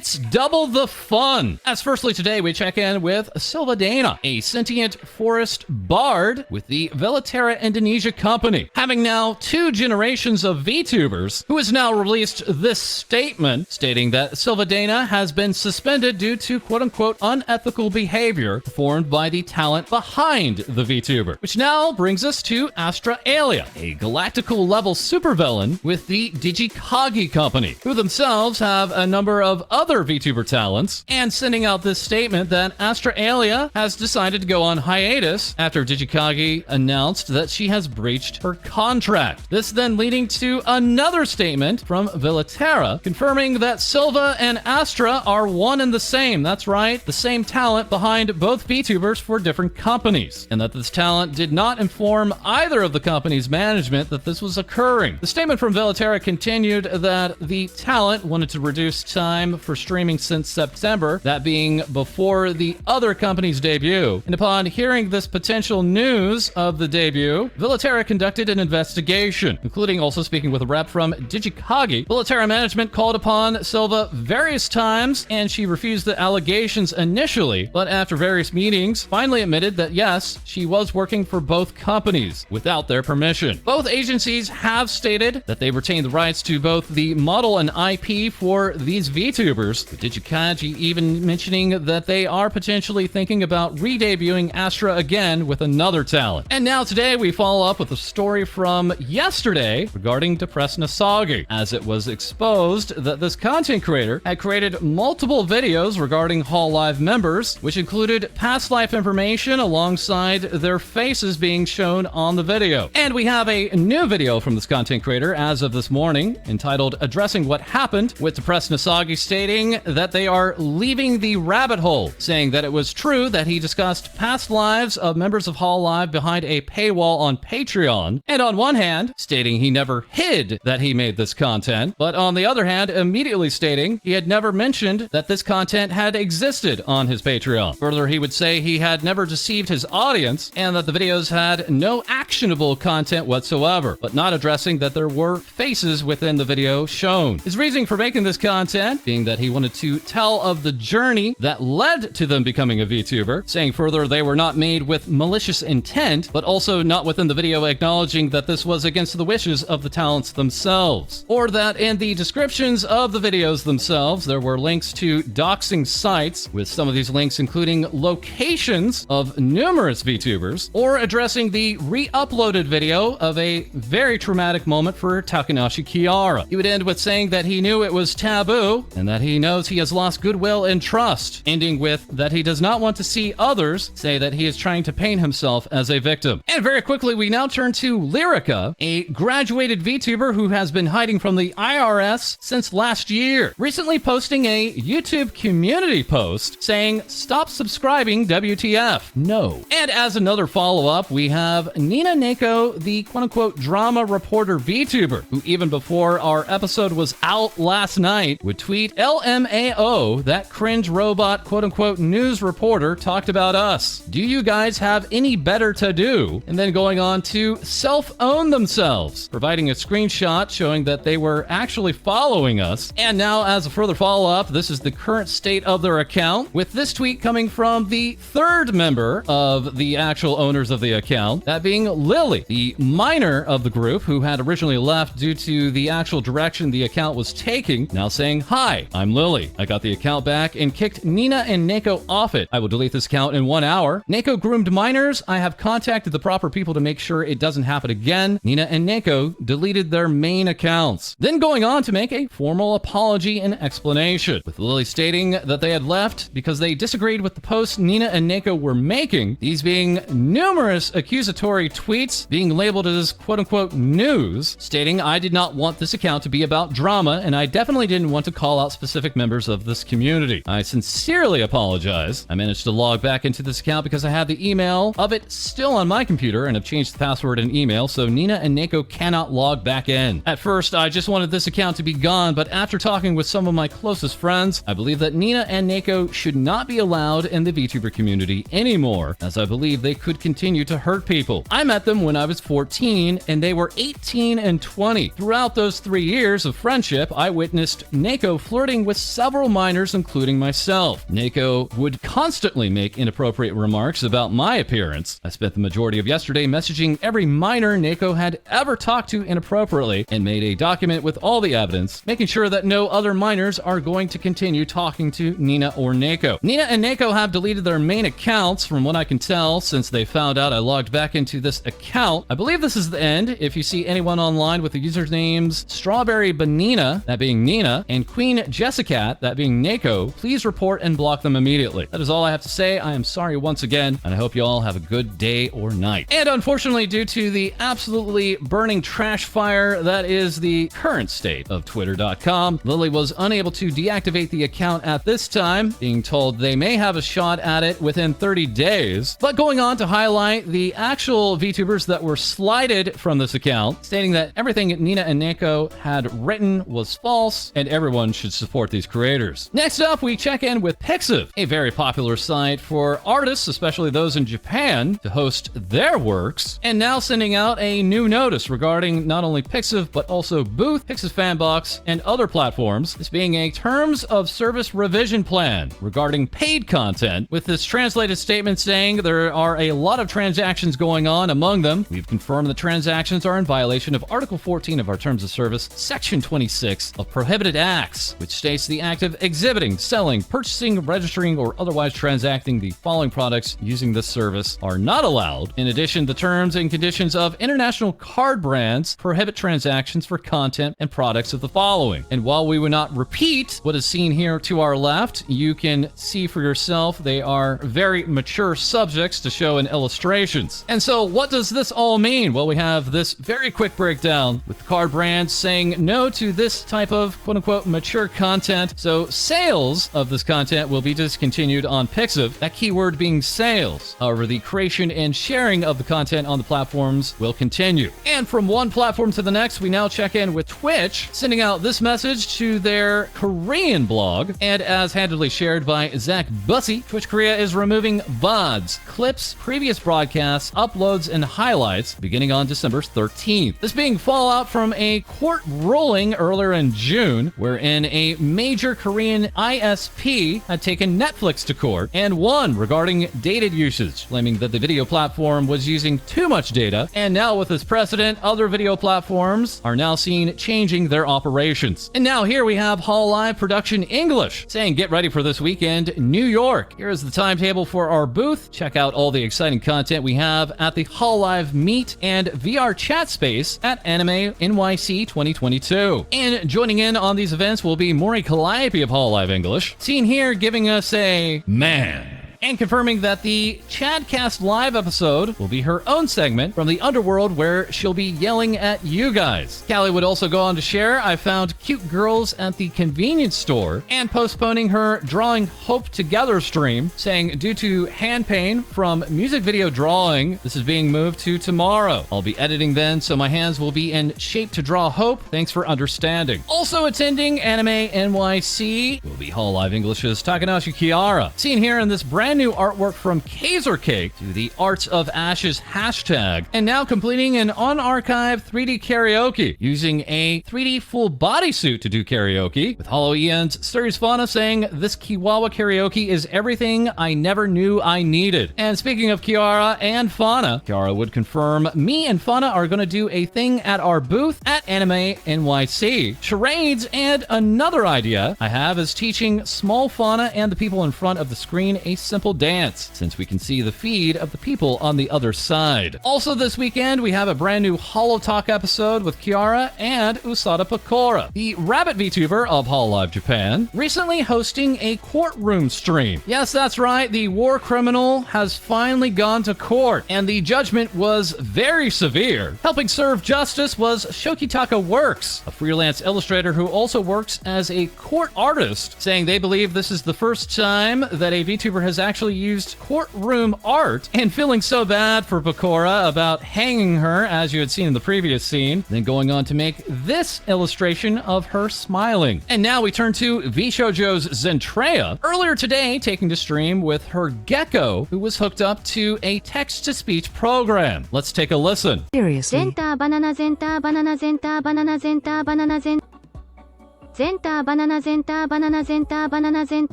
It's double the fun. As firstly today, we check in with Sylvadena, a sentient forest bard with the Lyrica Indonesia company. Having now 2 generations of VTubers, who has now released this statement stating that Sylvadena has been suspended due to quote-unquote unethical behavior performed by the talent behind the VTuber. Which now brings us to Astraelia, a galactical level supervillain with the Digikagi company, who themselves have a number of other VTuber talents, and sending out this statement that Astraelia has decided to go on hiatus after Digikagi announced that she has breached her contract. This then leading to another statement from Vyugen confirming that Sylva and Astra are one and the same. That's right, the same talent behind both VTubers for different companies, and that this talent did not inform either of the company's management that this was occurring. The statement from Vyugen continued that the talent wanted to reduce time for streaming since September, that being before the other company's debut. And upon hearing this potential news of the debut, Vyugen conducted an investigation, including also speaking with a rep from Digikagi. Vyugen management called upon Sylva various times, and she refused the allegations initially, but after various meetings, finally admitted that yes, she was working for both companies without their permission. Both agencies have stated that they retain the rights to both the model and IP for these VTubers, with Digikagi even mentioning that they are potentially thinking about re-debuting Astra again with another talent. And now today we follow up with a story from yesterday regarding depressed Nousagi, as it was exposed that this content creator had created multiple videos regarding HoloLive members, which included past life information alongside their faces being shown on the video. And we have a new video from this content creator as of this morning, entitled Addressing What Happened, with depressed Nousagi stating that they are leaving the rabbit hole, saying that it was true that he discussed past lives of members of HoloLive behind a paywall on Patreon, and on one hand, stating he never hid that he made this content, but on the other hand, immediately stating he had never mentioned that this content had existed on his Patreon. Further, he would say he had never deceived his audience, and that the videos had no actionable content whatsoever, but not addressing that there were faces within the video shown. His reasoning for making this content being that he wanted to tell of the journey that led to them becoming a VTuber, saying further they were not made with malicious intent, but also not within the video acknowledging that this was against the wishes of the talents themselves, or that in the descriptions of the videos themselves there were links to doxing sites, with some of these links including locations of numerous VTubers, or addressing the re-uploaded video of a very traumatic moment for Takanashi Kiara. He would end with saying that he knew it was taboo, and that he knows he has lost goodwill and trust, ending with that he does not want to see others say that he is trying to paint himself as a victim. And very quickly, we now turn to Lyrica, a graduated VTuber who has been hiding from the IRS since last year, recently posting a YouTube community post saying, "Stop subscribing, WTF, no." And as another follow-up, we have Nina Neko, the quote-unquote drama reporter VTuber, who even before our episode was out last night would tweet, "LMAO, that cringe robot quote-unquote news reporter talked about us. Do you guys have any better to do?" And then going on to self-own themselves, providing a screenshot showing that they were actually following us. And now, as a further follow-up, this is the current state of their account, with this tweet coming from the third member of the actual owners of the account, that being Lily, the minor of the group who had originally left due to the actual direction the account was taking, now saying, "Hi, I'm Lily. I got the account back and kicked Nina and Neko off it. I will delete this account in 1 hour. Neko groomed minors. I have contacted the proper people to make sure it doesn't happen again. Nina and Neko deleted their main accounts." Then going on to make a formal apology and explanation, with Lily stating that they had left because they disagreed with the posts Nina and Neko were making, these being numerous accusatory tweets being labeled as quote-unquote news, stating, "I did not want this account to be about drama, and I definitely didn't want to call out specific members of this community. I sincerely apologize. I managed to log back into this account because I had the email of it still on my computer and have changed the password and email, so Nina and Neko cannot log back in. At first, I just wanted this account to be gone, but after talking with some of my closest friends, I believe that Nina and Neko should not be allowed in the VTuber community anymore, as I believe they could continue to hurt people. I met them when I was 14, and they were 18 and 20. Throughout those 3 years of friendship, I witnessed Neko flirting with with several minors, including myself. Neko would constantly make inappropriate remarks about my appearance. I spent the majority of yesterday messaging every minor Neko had ever talked to inappropriately and made a document with all the evidence, making sure that no other minors are going to continue talking to Nina or Neko. Nina and Neko have deleted their main accounts from what I can tell since they found out I logged back into this account. I believe this is the end. If you see anyone online with the usernames Strawberry Banana, that being Nina, and Queen Jessica, that being Neko, please report and block them immediately. That is all I have to say. I am sorry once again, and I hope you all have a good day or night. And unfortunately, due to the absolutely burning trash fire that is the current state of Twitter.com, Lily was unable to deactivate the account at this time, being told they may have a shot at it within 30 days, but going on to highlight the actual VTubers that were slighted from this account, stating that everything Nina and Neko had written was false and everyone should support these creators. Next up, we check in with Pixiv, a very popular site for artists, especially those in Japan, to host their works, and now sending out a new notice regarding not only Pixiv but also Booth, Pixiv Fanbox, and other platforms, this being a terms of service revision plan regarding paid content, with this translated statement saying there are a lot of transactions going on among them. We've confirmed the transactions are in violation of Article 14 of our Terms of Service, Section 26 of Prohibited Acts, which states the act of exhibiting, selling, purchasing, registering, or otherwise transacting the following products using this service are not allowed. In addition, the terms and conditions of international card brands prohibit transactions for content and products of the following. And while we will not repeat what is seen here to our left, you can see for yourself they are very mature subjects to show in illustrations. And so what does this all mean? Well, we have this very quick breakdown with the card brands saying no to this type of quote-unquote mature content. So sales of this content will be discontinued on Pixiv, that keyword being sales. However, the creation and sharing of the content on the platforms will continue. And from one platform to the next, we now check in with Twitch, sending out this message to their Korean blog, and as handedly shared by Zach Bussy, Twitch Korea is removing VODs, clips, previous broadcasts, uploads, and highlights beginning on December 13th. This being fallout from a court ruling earlier in June, wherein a major Korean ISP had taken Netflix to court and won regarding data usage, claiming that the video platform was using too much data. And now with this precedent, other video platforms are now seen changing their operations. And now here we have HoloEN Production English saying, get ready for this weekend, New York. Here is the timetable for our booth. Check out all the exciting content we have at the HoloLive Meet and VR chat space at AnimeNYC 2022. And joining in on these events will be Mori Calliope of HoloLive English, seen here giving us a man, and confirming that the Chadcast Live episode will be her own segment from the underworld where she'll be yelling at you guys. Callie would also go on to share, I found cute girls at the convenience store, and postponing her Drawing Hope Together stream, saying due to hand pain from music video drawing, this is being moved to tomorrow. I'll be editing then, so my hands will be in shape to draw hope. Thanks for understanding. Also attending AnimeNYC will be HoloLive English's Takanashi Kiara, seen here in this brand new artwork from Kaiser Cake to the Arts of Ashes hashtag, and now completing an on-archive 3D karaoke using a 3D full bodysuit to do karaoke, with HoloEN's Series Fauna saying this Kiwawa karaoke is everything I never knew I needed. And speaking of Kiara and Fauna, Kiara would confirm me and Fauna are going to do a thing at our booth at AnimeNYC. Charades, and another idea I have is teaching small Fauna and the people in front of the screen a simple dance, since we can see the feed of the people on the other side. Also this weekend, we have a brand new Holo Talk episode with Kiara and Usada Pekora, the rabbit VTuber of HoloLive Japan, recently hosting a courtroom stream. Yes, that's right, the war criminal has finally gone to court, and the judgment was very severe. Helping serve justice was Shokitaka Works, a freelance illustrator who also works as a court artist, saying they believe this is the first time that a VTuber has actually used courtroom art, and feeling so bad for Pekora about hanging her, as you had seen in the previous scene, then going on to make this illustration of her smiling. And now we turn to VShojo's Zentreya, earlier today taking to stream with her gecko, who was hooked up to a text-to-speech program. Let's take a listen. Seriously.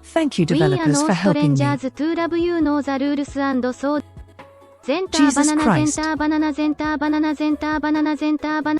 Thank you, developers, for helping me. Jesus Christ.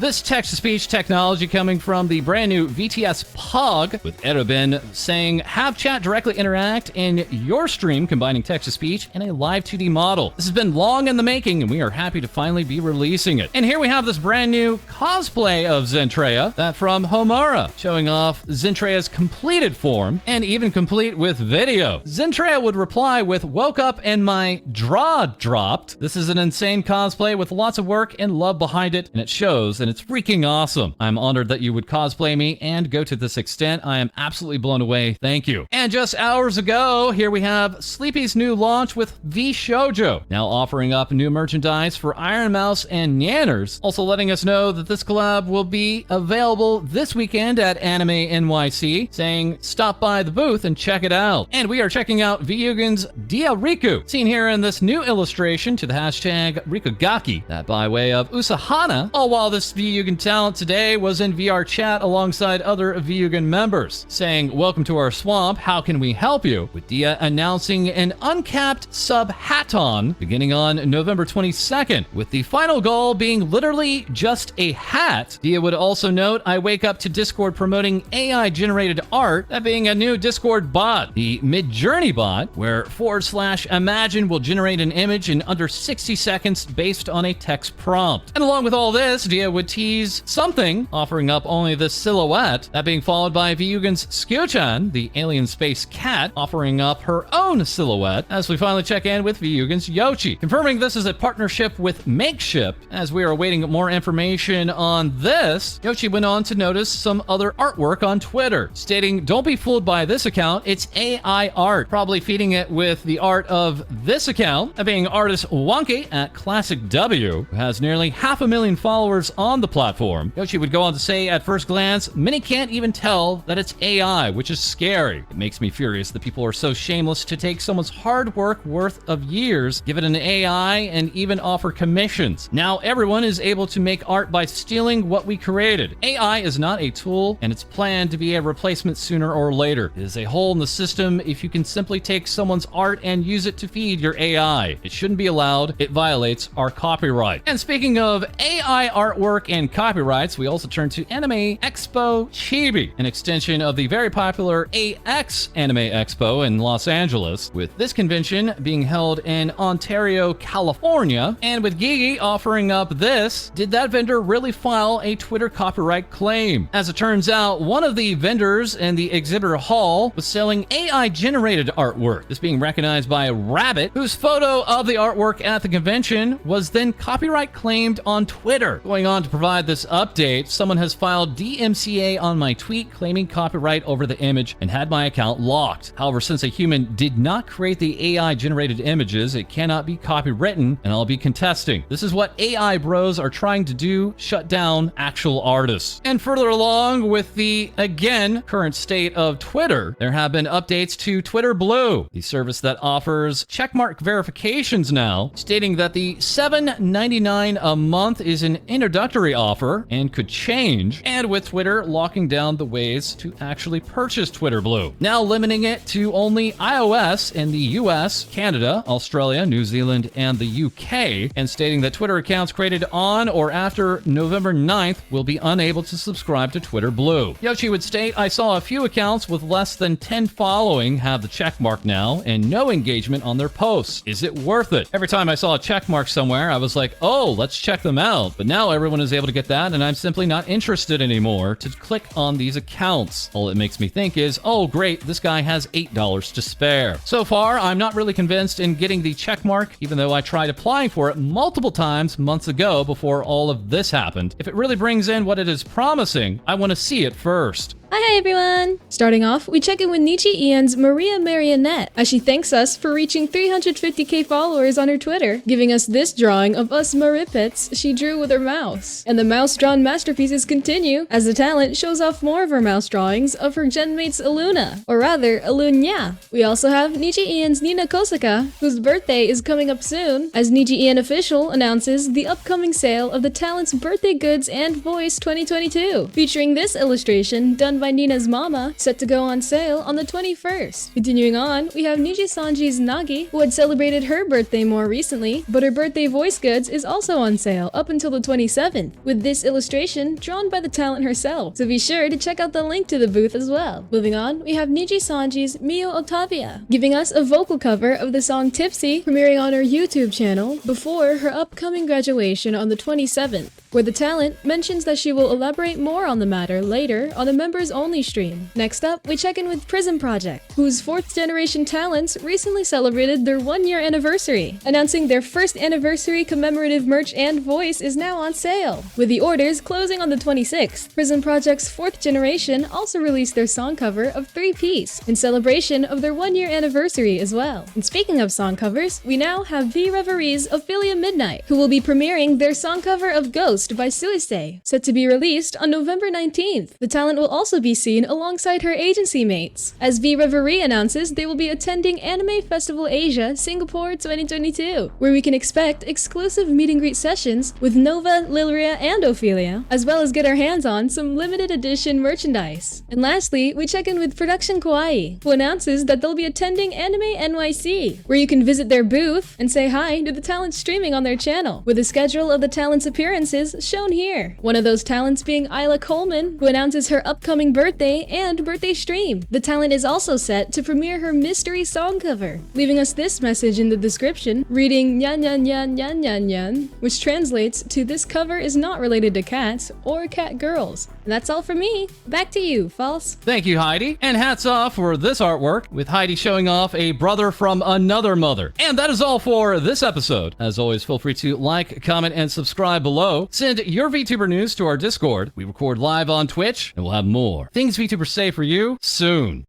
This text-to-speech technology coming from the brand new VTS POG, with Erobin saying, have chat directly interact in your stream, combining text-to-speech and a live 2D model. This has been long in the making, and we are happy to finally be releasing it. And here we have this brand new cosplay of Zentreya, that from Homura, showing off Zentreya's completed form, and even complete with video. Zentreya would reply with, woke up and my draw dropped. This is an insane cosplay with lots of work and love behind it, and it shows, and it's freaking awesome. I'm honored that you would cosplay me and go to this extent. I am absolutely blown away. Thank you. And just hours ago, here we have Sleepy's new launch with V Shoujo, now offering up new merchandise for Iron Mouse and Nanners, also letting us know that this collab will be available this weekend at AnimeNYC, saying stop by the booth and check it out. And we are checking out Vyugen's Diariku, seen here in this new illustration to the hashtag Rikugaki, that by way of Usahana, all while this Vyugen talent today was in VR chat alongside other Vyugen members, saying, welcome to our swamp, how can we help you? With Dia announcing an uncapped sub-haton beginning on November 22nd, with the final goal being literally just a hat. Dia would also note, I wake up to Discord promoting AI-generated art, that being a new Discord bot, the Midjourney bot, where /imagine will generate an image in under 60 seconds based on a text prompt. And along with all this, Dia would tease something, offering up only this silhouette, that being followed by Vyugen's Skyu-chan, the alien space cat, offering up her own silhouette, as we finally check in with Vyugen's Yoshi, confirming this is a partnership with Makeship. As we are awaiting more information on this, Yoshi went on to notice some other artwork on Twitter, stating, don't be fooled by this account, it's AI art, probably feeding it with the art of this account, that being artist Wonky at Classic W, who has nearly 500,000 followers on the platform. Yoshi would go on to say, at first glance, many can't even tell that it's AI, which is scary. It makes me furious that people are so shameless to take someone's hard work worth of years, give it an AI, and even offer commissions. Now everyone is able to make art by stealing what we created. AI is not a tool, and it's planned to be a replacement sooner or later. It is a hole in the system if you can simply take someone's art and use it to feed your AI. It shouldn't be allowed. It violates our copyright. And speaking of AI artwork and copyrights, we also turn to Anime Expo Chibi, an extension of the very popular AX Anime Expo in Los Angeles, with this convention being held in Ontario, California, and with Gigi offering up this, did that vendor really file a Twitter copyright claim? As it turns out, one of the vendors in the exhibitor hall was selling AI-generated artwork, this being recognized by a rabbit, whose photo of the artwork at the convention was then copyright claimed on Twitter. Going on to provide this update, someone has filed DMCA on my tweet claiming copyright over the image and had my account locked. However, since a human did not create the AI-generated images, it cannot be copywritten, and I'll be contesting. This is what AI bros are trying to do, shut down actual artists. And further along with the, again, current state of Twitter, there have been updates to Twitter Blue, the service that offers checkmark verifications now, stating that the $7.99 a month is an introductory offer and could change, and with Twitter locking down the ways to actually purchase Twitter Blue, now limiting it to only iOS in the US, Canada, Australia, New Zealand, and the UK, and stating that Twitter accounts created on or after November 9th will be unable to subscribe to Twitter Blue. Yoshi would state, I saw a few accounts with less than 10 following have the checkmark now and no engagement on their posts. Is it worth it? Every time I saw a checkmark somewhere, I was like, oh, let's check them out. But now everyone is able to get that, and I'm simply not interested anymore to click on these accounts. All it makes me think is, oh, great, this guy has $8 to spare. So far, I'm not really convinced in getting the checkmark, even though I tried applying for it multiple times months ago before all of this happened. If it really brings in what it is promising, I want to see it first. Hi everyone! Starting off, we check in with Nijisanji's Maria Marionette as she thanks us for reaching 350k followers on her Twitter, giving us this drawing of us Maripets she drew with her mouse. And the mouse-drawn masterpieces continue as the talent shows off more of her mouse drawings of her genmates Aluna, or rather Alunya. We also have Nijisanji's Nina Kosaka, whose birthday is coming up soon, as Nijisanji Official announces the upcoming sale of the talent's birthday goods and voice 2022, featuring this illustration done by Nina's mama, set to go on sale on the 21st. Continuing on, we have Nijisanji's Nagi, who had celebrated her birthday more recently, but her birthday voice goods is also on sale up until the 27th, with this illustration drawn by the talent herself, so be sure to check out the link to the booth as well. Moving on, we have Nijisanji's Mio Otavia, giving us a vocal cover of the song Tipsy, premiering on her YouTube channel before her upcoming graduation on the 27th, where the talent mentions that she will elaborate more on the matter later on a members-only stream. Next up, we check in with Prism Project, whose 4th generation talents recently celebrated their 1-year anniversary, announcing their first anniversary commemorative merch and voice is now on sale, with the orders closing on the 26th. Prism Project's 4th generation also released their song cover of 3-Piece in celebration of their 1-year anniversary as well. And speaking of song covers, we now have V Reverie's Ophelia Midnight, who will be premiering their song cover of Ghost by Suisei, set to be released on November 19th. The talent will also be seen alongside her agency mates, as V Reverie announces they will be attending Anime Festival Asia Singapore 2022, where we can expect exclusive meet and greet sessions with Nova, Lyrica, and Ophelia, as well as get our hands on some limited edition merchandise. And lastly, we check in with Production Kawaii, who announces that they'll be attending AnimeNYC, where you can visit their booth and say hi to the talent streaming on their channel, with a schedule of the talent's appearances shown here. One of those talents being Isla Coleman, who announces her upcoming birthday and birthday stream. The talent is also set to premiere her mystery song cover, leaving us this message in the description, reading nyan nyan nyan nyan nyan nyan, which translates to "This cover is not related to cats or cat girls." And that's all from me. Back to you, False. Thank you, Hai-Dee. And hats off for this artwork, with Hai-Dee showing off a brother from another mother. And that is all for this episode. As always, feel free to like, comment, and subscribe below. Send your VTuber news to our Discord. We record live on Twitch, and we'll have more Things VTubers Say for you soon.